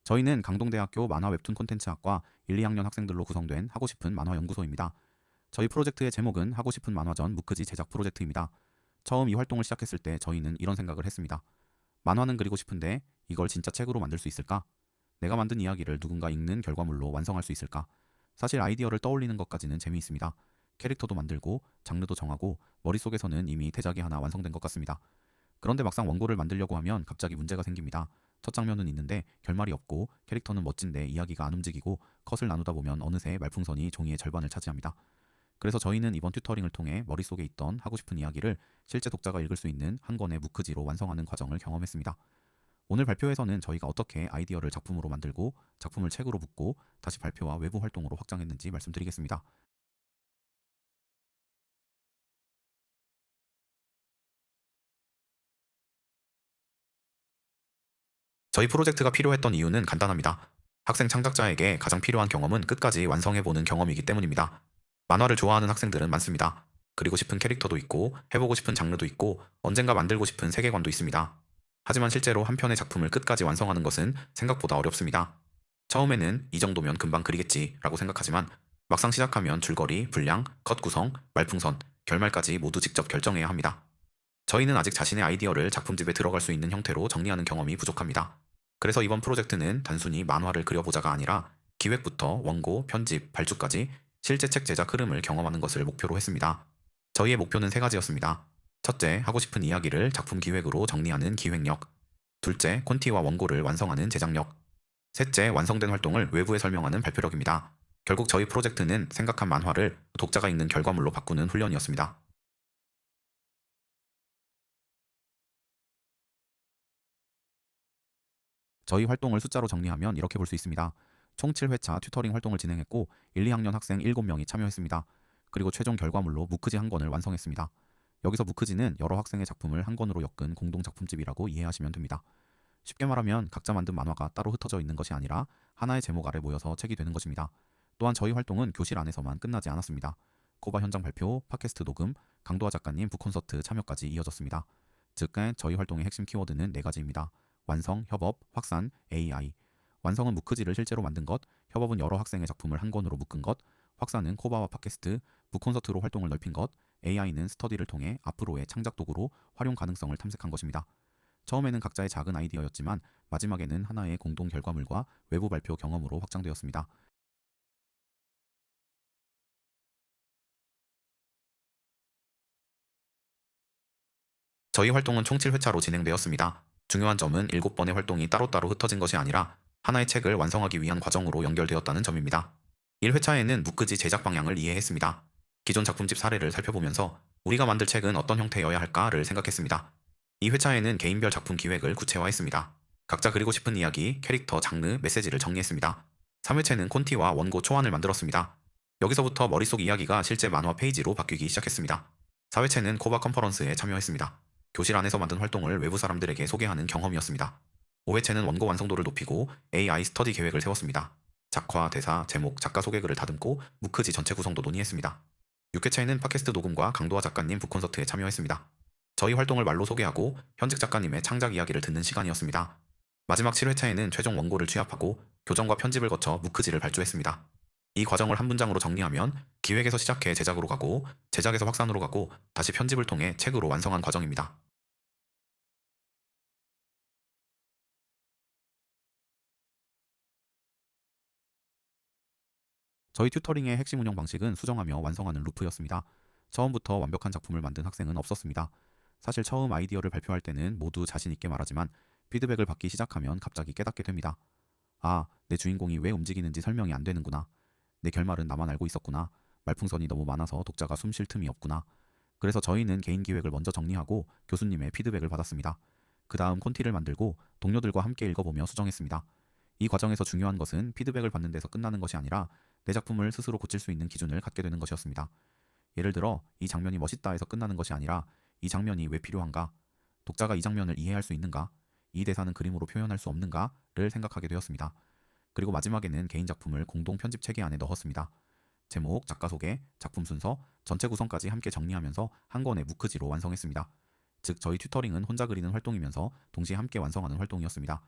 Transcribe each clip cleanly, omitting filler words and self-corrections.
저희는 강동대학교 만화 웹툰 콘텐츠학과 1, 2학년 학생들로 구성된 하고 싶은 만화 연구소입니다. 저희 프로젝트의 제목은 하고 싶은 만화전 무크지 제작 프로젝트입니다. 처음 이 활동을 시작했을 때 저희는 이런 생각을 했습니다. 만화는 그리고 싶은데 이걸 진짜 책으로 만들 수 있을까? 내가 만든 이야기를 누군가 읽는 결과물로 완성할 수 있을까? 사실 아이디어를 떠올리는 것까지는 재미있습니다. 캐릭터도 만들고 장르도 정하고 머릿속에서는 이미 대작이 하나 완성된 것 같습니다. 그런데 막상 원고를 만들려고 하면 갑자기 문제가 생깁니다. 첫 장면은 있는데 결말이 없고 캐릭터는 멋진데 이야기가 안 움직이고 컷을 나누다 보면 어느새 말풍선이 종이의 절반을 차지합니다. 그래서 저희는 이번 튜터링을 통해 머릿속에 있던 하고 싶은 이야기를 실제 독자가 읽을 수 있는 한 권의 무크지로 완성하는 과정을 경험했습니다. 오늘 발표에서는 저희가 어떻게 아이디어를 작품으로 만들고 작품을 책으로 붓고 다시 발표와 외부 활동으로 확장했는지 말씀드리겠습니다. 저희 프로젝트가 필요했던 이유는 간단합니다. 학생 창작자에게 가장 필요한 경험은 끝까지 완성해보는 경험이기 때문입니다. 만화를 좋아하는 학생들은 많습니다. 그리고 싶은 캐릭터도 있고, 해보고 싶은 장르도 있고, 언젠가 만들고 싶은 세계관도 있습니다. 하지만 실제로 한 편의 작품을 끝까지 완성하는 것은 생각보다 어렵습니다. 처음에는 이 정도면 금방 그리겠지 라고 생각하지만 막상 시작하면 줄거리, 분량, 컷 구성, 말풍선, 결말까지 모두 직접 결정해야 합니다. 저희는 아직 자신의 아이디어를 작품집에 들어갈 수 있는 형태로 정리하는 경험이 부족합니다. 그래서 이번 프로젝트는 단순히 만화를 그려보자가 아니라 기획부터 원고, 편집, 발주까지 실제 책 제작 흐름을 경험하는 것을 목표로 했습니다. 저희의 목표는 세 가지였습니다. 첫째, 하고 싶은 이야기를 작품 기획으로 정리하는 기획력. 둘째, 콘티와 원고를 완성하는 제작력. 셋째, 완성된 활동을 외부에 설명하는 발표력입니다. 결국 저희 프로젝트는 생각한 만화를 독자가 읽는 결과물로 바꾸는 훈련이었습니다. 저희 활동을 숫자로 정리하면 이렇게 볼 수 있습니다. 총 7회차 튜터링 활동을 진행했고 1, 2학년 학생 7명이 참여했습니다. 그리고 최종 결과물로 무크지 한 권을 완성했습니다. 여기서 무크지는 여러 학생의 작품을 한 권으로 엮은 공동 작품집이라고 이해하시면 됩니다. 쉽게 말하면 각자 만든 만화가 따로 흩어져 있는 것이 아니라 하나의 제목 아래 모여서 책이 되는 것입니다. 또한 저희 활동은 교실 안에서만 끝나지 않았습니다. 코바 현장 발표, 팟캐스트 녹음, 강도화 작가님 북콘서트 참여까지 이어졌습니다. 즉, 저희 활동의 핵심 키워드는 네 가지입니다. 완성, 협업, 확산, AI. 완성은 무크지를 실제로 만든 것, 협업은 여러 학생의 작품을 한 권으로 묶은 것, 확산은 코바와 팟캐스트, 북콘서트로 활동을 넓힌 것, AI는 스터디를 통해 앞으로의 창작 도구로 활용 가능성을 탐색한 것입니다. 처음에는 각자의 작은 아이디어였지만 마지막에는 하나의 공동 결과물과 외부 발표 경험으로 확장되었습니다. 저희 활동은 총 7회차로 진행되었습니다. 중요한 점은 7번의 활동이 따로따로 흩어진 것이 아니라 하나의 책을 완성하기 위한 과정으로 연결되었다는 점입니다. 1회차에는 무크지 제작 방향을 이해했습니다. 기존 작품집 사례를 살펴보면서 우리가 만들 책은 어떤 형태여야 할까를 생각했습니다. 2회차에는 개인별 작품 기획을 구체화했습니다. 각자 그리고 싶은 이야기, 캐릭터, 장르, 메시지를 정리했습니다. 3회차는 콘티와 원고 초안을 만들었습니다. 여기서부터 머릿속 이야기가 실제 만화 페이지로 바뀌기 시작했습니다. 4회차는 코바 컨퍼런스에 참여했습니다. 교실 안에서 만든 활동을 외부 사람들에게 소개하는 경험이었습니다. 5회차는 원고 완성도를 높이고 AI 스터디 계획을 세웠습니다. 작화, 대사, 제목, 작가 소개글을 다듬고 무크지 전체 구성도 논의했습니다. 6회차에는 팟캐스트 녹음과 강도화 작가님 북콘서트에 참여했습니다. 저희 활동을 말로 소개하고 현직 작가님의 창작 이야기를 듣는 시간이었습니다. 마지막 7회차에는 최종 원고를 취합하고 교정과 편집을 거쳐 무크지를 발주했습니다. 이 과정을 한 문장으로 정리하면 기획에서 시작해 제작으로 가고 제작에서 확산으로 가고 다시 편집을 통해 책으로 완성한 과정입니다. 저희 튜터링의 핵심 운영 방식은 수정하며 완성하는 루프였습니다. 처음부터 완벽한 작품을 만든 학생은 없었습니다. 사실 처음 아이디어를 발표할 때는 모두 자신 있게 말하지만 피드백을 받기 시작하면 갑자기 깨닫게 됩니다. 아, 내 주인공이 왜 움직이는지 설명이 안 되는구나. 내 결말은 나만 알고 있었구나. 말풍선이 너무 많아서 독자가 숨쉴 틈이 없구나. 그래서 저희는 개인 기획을 먼저 정리하고 교수님의 피드백을 받았습니다. 그 다음 콘티를 만들고 동료들과 함께 읽어보며 수정했습니다. 이 과정에서 중요한 것은 피드백을 받는 데서 끝나는 것이 아니라 내 작품을 스스로 고칠 수 있는 기준을 갖게 되는 것이었습니다. 예를 들어 이 장면이 멋있다 해서 끝나는 것이 아니라 이 장면이 왜 필요한가? 독자가 이 장면을 이해할 수 있는가? 이 대사는 그림으로 표현할 수 없는가?를 생각하게 되었습니다. 그리고 마지막에는 개인 작품을 공동 편집 체계 안에 넣었습니다. 제목, 작가 소개, 작품 순서, 전체 구성까지 함께 정리하면서 한 권의 무크지로 완성했습니다. 즉 저희 튜터링은 혼자 그리는 활동이면서 동시에 함께 완성하는 활동이었습니다.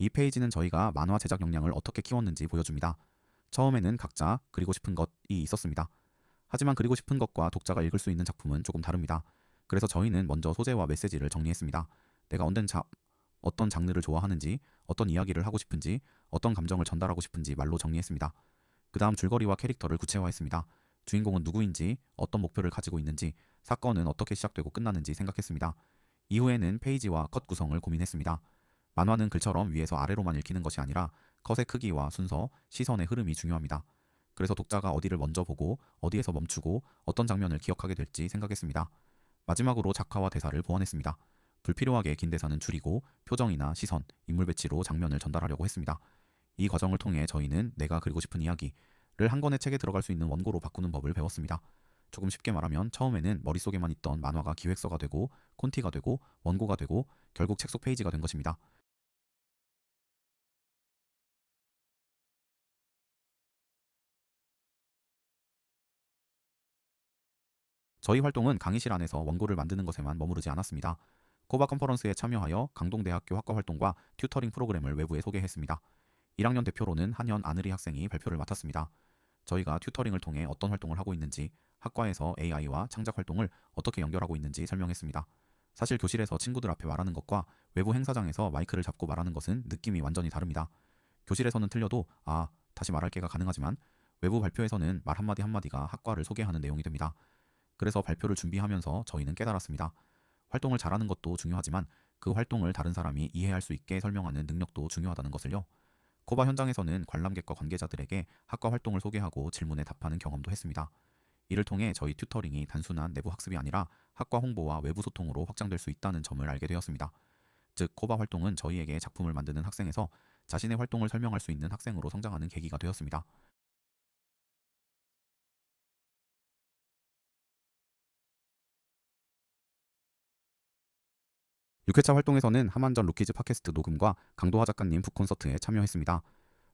이 페이지는 저희가 만화 제작 역량을 어떻게 키웠는지 보여줍니다. 처음에는 각자 그리고 싶은 것이 있었습니다. 하지만 그리고 싶은 것과 독자가 읽을 수 있는 작품은 조금 다릅니다. 그래서 저희는 먼저 소재와 메시지를 정리했습니다. 내가 어떤 장르를 좋아하는지, 어떤 이야기를 하고 싶은지, 어떤 감정을 전달하고 싶은지 말로 정리했습니다. 그 다음 줄거리와 캐릭터를 구체화했습니다. 주인공은 누구인지, 어떤 목표를 가지고 있는지, 사건은 어떻게 시작되고 끝나는지 생각했습니다. 이후에는 페이지와 컷 구성을 고민했습니다. 만화는 글처럼 위에서 아래로만 읽히는 것이 아니라 컷의 크기와 순서, 시선의 흐름이 중요합니다. 그래서 독자가 어디를 먼저 보고 어디에서 멈추고 어떤 장면을 기억하게 될지 생각했습니다. 마지막으로 작화와 대사를 보완했습니다. 불필요하게 긴 대사는 줄이고 표정이나 시선, 인물 배치로 장면을 전달하려고 했습니다. 이 과정을 통해 저희는 내가 그리고 싶은 이야기를 한 권의 책에 들어갈 수 있는 원고로 바꾸는 법을 배웠습니다. 조금 쉽게 말하면 처음에는 머릿속에만 있던 만화가 기획서가 되고 콘티가 되고 원고가 되고 결국 책 속 페이지가 된 것입니다. 저희 활동은 강의실 안에서 원고를 만드는 것에만 머무르지 않았습니다. 코바 컨퍼런스에 참여하여 강동대학교 학과 활동과 튜터링 프로그램을 외부에 소개했습니다. 1학년 대표로는 한현 아느리 학생이 발표를 맡았습니다. 저희가 튜터링을 통해 어떤 활동을 하고 있는지, 학과에서 AI와 창작 활동을 어떻게 연결하고 있는지 설명했습니다. 사실 교실에서 친구들 앞에 말하는 것과 외부 행사장에서 마이크를 잡고 말하는 것은 느낌이 완전히 다릅니다. 교실에서는 틀려도 다시 말할 게가 가능하지만 외부 발표에서는 말 한마디 한마디가 학과를 소개하는 내용이 됩니다. 그래서 발표를 준비하면서 저희는 깨달았습니다. 활동을 잘하는 것도 중요하지만 그 활동을 다른 사람이 이해할 수 있게 설명하는 능력도 중요하다는 것을요. 코바 현장에서는 관람객과 관계자들에게 학과 활동을 소개하고 질문에 답하는 경험도 했습니다. 이를 통해 저희 튜터링이 단순한 내부 학습이 아니라 학과 홍보와 외부 소통으로 확장될 수 있다는 점을 알게 되었습니다. 즉, 코바 활동은 저희에게 작품을 만드는 학생에서 자신의 활동을 설명할 수 있는 학생으로 성장하는 계기가 되었습니다. 6회차 활동에서는 하만전 루키즈 팟캐스트 녹음과 강도하 작가님 북콘서트에 참여했습니다.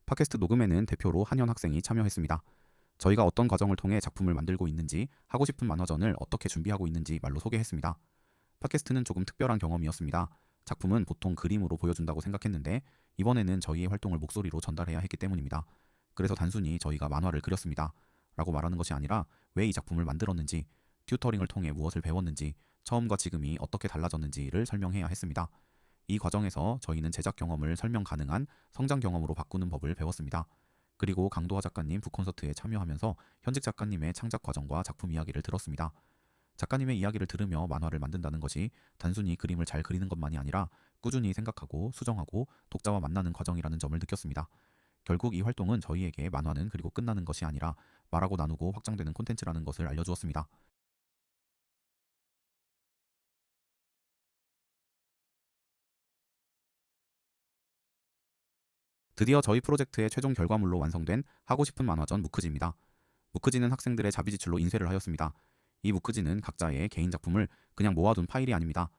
팟캐스트 녹음에는 대표로 한현 학생이 참여했습니다. 저희가 어떤 과정을 통해 작품을 만들고 있는지, 하고 싶은 만화전을 어떻게 준비하고 있는지 말로 소개했습니다. 팟캐스트는 조금 특별한 경험이었습니다. 작품은 보통 그림으로 보여준다고 생각했는데 이번에는 저희의 활동을 목소리로 전달해야 했기 때문입니다. 그래서 단순히 저희가 만화를 그렸습니다 라고 말하는 것이 아니라 왜 이 작품을 만들었는지, 튜터링을 통해 무엇을 배웠는지, 처음과 지금이 어떻게 달라졌는지를 설명해야 했습니다. 이 과정에서 저희는 제작 경험을 설명 가능한 성장 경험으로 바꾸는 법을 배웠습니다. 그리고 강도하 작가님 북콘서트에 참여하면서 현직 작가님의 창작 과정과 작품 이야기를 들었습니다. 작가님의 이야기를 들으며 만화를 만든다는 것이 단순히 그림을 잘 그리는 것만이 아니라 꾸준히 생각하고 수정하고 독자와 만나는 과정이라는 점을 느꼈습니다. 결국 이 활동은 저희에게 만화는 그리고 끝나는 것이 아니라 말하고 나누고 확장되는 콘텐츠라는 것을 알려주었습니다. 드디어 저희 프로젝트의 최종 결과물로 완성된 하고 싶은 만화전 무크지입니다. 무크지는 학생들의 자비지출로 인쇄를 하였습니다. 이 무크지는 각자의 개인 작품을 그냥 모아둔 파일이 아닙니다.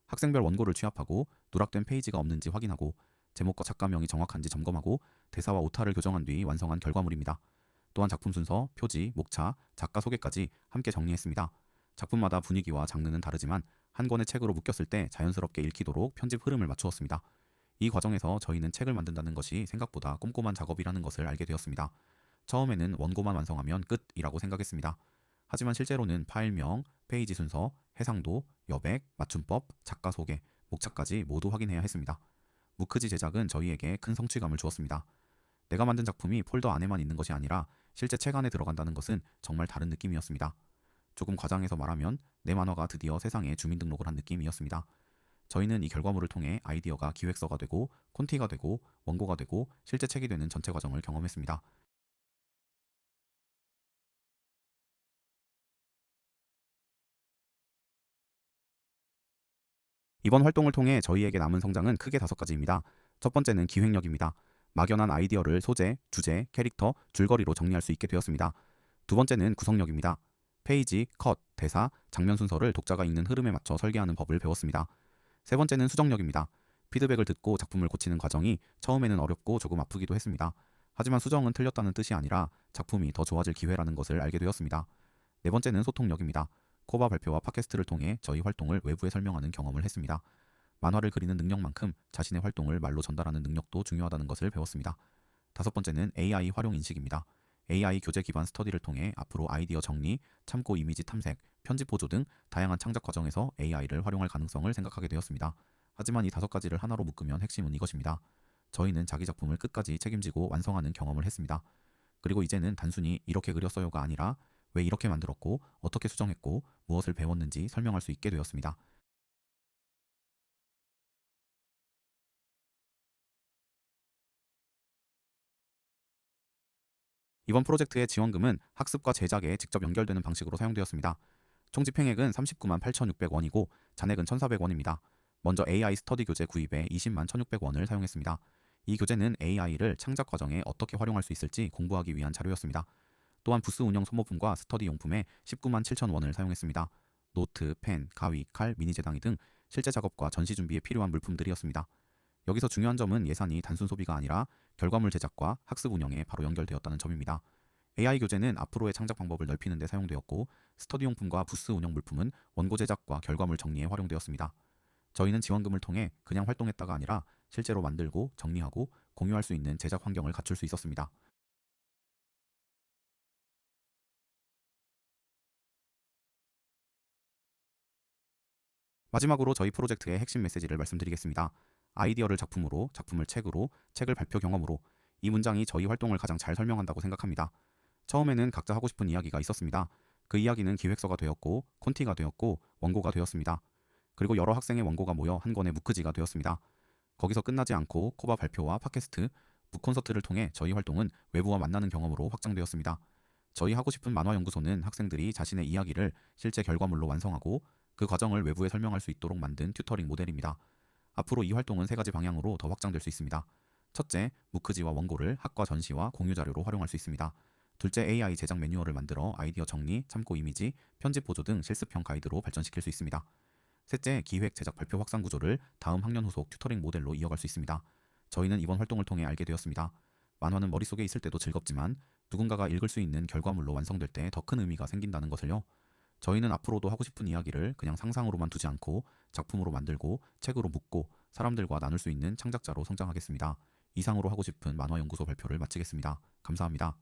학생별 원고를 취합하고 누락된 페이지가 없는지 확인하고 제목과 작가명이 정확한지 점검하고 대사와 오타를 교정한 뒤 완성한 결과물입니다. 또한 작품 순서, 표지, 목차, 작가 소개까지 함께 정리했습니다. 작품마다 분위기와 장르는 다르지만 한 권의 책으로 묶였을 때 자연스럽게 읽히도록 편집 흐름을 맞추었습니다. 이 과정에서 저희는 책을 만든다는 것이 생각보다 꼼꼼한 작업이라는 것을 알게 되었습니다. 처음에는 원고만 완성하면 끝이라고 생각했습니다. 하지만 실제로는 파일명, 페이지 순서, 해상도, 여백, 맞춤법, 작가 소개, 목차까지 모두 확인해야 했습니다. 무크지 제작은 저희에게 큰 성취감을 주었습니다. 내가 만든 작품이 폴더 안에만 있는 것이 아니라 실제 책 안에 들어간다는 것은 정말 다른 느낌이었습니다. 조금 과장해서 말하면 내 만화가 드디어 세상에 주민등록을 한 느낌이었습니다. 저희는 이 결과물을 통해 아이디어가 기획서가 되고 콘티가 되고 원고가 되고 실제 책이 되는 전체 과정을 경험했습니다. 이번 활동을 통해 저희에게 남은 성장은 크게 5가지입니다. 첫 번째는 기획력입니다. 막연한 아이디어를 소재, 주제, 캐릭터, 줄거리로 정리할 수 있게 되었습니다. 두 번째는 구성력입니다. 페이지, 컷, 대사, 장면 순서를 독자가 읽는 흐름에 맞춰 설계하는 법을 배웠습니다. 세 번째는 수정력입니다. 피드백을 듣고 작품을 고치는 과정이 처음에는 어렵고 조금 아프기도 했습니다. 하지만 수정은 틀렸다는 뜻이 아니라 작품이 더 좋아질 기회라는 것을 알게 되었습니다. 네 번째는 소통력입니다. 코바 발표와 팟캐스트를 통해 저희 활동을 외부에 설명하는 경험을 했습니다. 만화를 그리는 능력만큼 자신의 활동을 말로 전달하는 능력도 중요하다는 것을 배웠습니다. 다섯 번째는 AI 활용 인식입니다. AI 교재 기반 스터디를 통해 앞으로 아이디어 정리, 참고 이미지 탐색, 편집 보조 등 다양한 창작 과정에서 AI를 활용할 가능성을 생각하게 되었습니다. 하지만 이 다섯 가지를 하나로 묶으면 핵심은 이것입니다. 저희는 자기 작품을 끝까지 책임지고 완성하는 경험을 했습니다. 그리고 이제는 단순히 이렇게 그렸어요가 아니라 왜 이렇게 만들었고 어떻게 수정했고 무엇을 배웠는지 설명할 수 있게 되었습니다. 이번 프로젝트의 지원금은 학습과 제작에 직접 연결되는 방식으로 사용되었습니다. 총 집행액은 39만 8,600원이고 잔액은 1,400원입니다. 먼저 AI 스터디 교재 구입에 20만 1,600원을 사용했습니다. 이 교재는 AI를 창작 과정에 어떻게 활용할 수 있을지 공부하기 위한 자료였습니다. 또한 부스 운영 소모품과 스터디 용품에 19만 7,000원을 사용했습니다. 노트, 펜, 가위, 칼, 미니 재단이 등 실제 작업과 전시 준비에 필요한 물품들이었습니다. 여기서 중요한 점은 예산이 단순 소비가 아니라 결과물 제작과 학습 운영에 바로 연결되었다는 점입니다. AI 교재는 앞으로의 창작 방법을 넓히는 데 사용되었고 스터디 용품과 부스 운영 물품은 원고 제작과 결과물 정리에 활용되었습니다. 저희는 지원금을 통해 그냥 활동했다가 아니라 실제로 만들고 정리하고 공유할 수 있는 제작 환경을 갖출 수 있었습니다. 마지막으로 저희 프로젝트의 핵심 메시지를 말씀드리겠습니다. 아이디어를 작품으로, 작품을 책으로, 책을 발표 경험으로 이 문장이 저희 활동을 가장 잘 설명한다고 생각합니다. 처음에는 각자 하고 싶은 이야기가 있었습니다. 그 이야기는 기획서가 되었고 콘티가 되었고 원고가 되었습니다. 그리고 여러 학생의 원고가 모여 한 권의 무크지가 되었습니다. 거기서 끝나지 않고 코바 발표와 팟캐스트, 북 콘서트를 통해 저희 활동은 외부와 만나는 경험으로 확장되었습니다. 저희 하고 싶은 만화연구소는 학생들이 자신의 이야기를 실제 결과물로 완성하고 그 과정을 외부에 설명할 수 있도록 만든 튜터링 모델입니다. 앞으로 이 활동은 세 가지 방향으로 더 확장될 수 있습니다. 첫째, 무크지와 원고를 학과 전시와 공유 자료로 활용할 수 있습니다. 둘째, AI 제작 매뉴얼을 만들어 아이디어 정리, 참고 이미지, 편집 보조 등 실습형 가이드로 발전시킬 수 있습니다. 셋째, 기획, 제작, 발표 확산 구조를 다음 학년 후속 튜터링 모델로 이어갈 수 있습니다. 저희는 이번 활동을 통해 알게 되었습니다. 만화는 머릿속에 있을 때도 즐겁지만 누군가가 읽을 수 있는 결과물로 완성될 때 더 큰 의미가 생긴다는 것을요. 저희는 앞으로도 하고 싶은 이야기를 그냥 상상으로만 두지 않고 작품으로 만들고 책으로 묻고 사람들과 나눌 수 있는 창작자로 성장하겠습니다. 이상으로 하고 싶은 만화연구소 발표를 마치겠습니다. 감사합니다.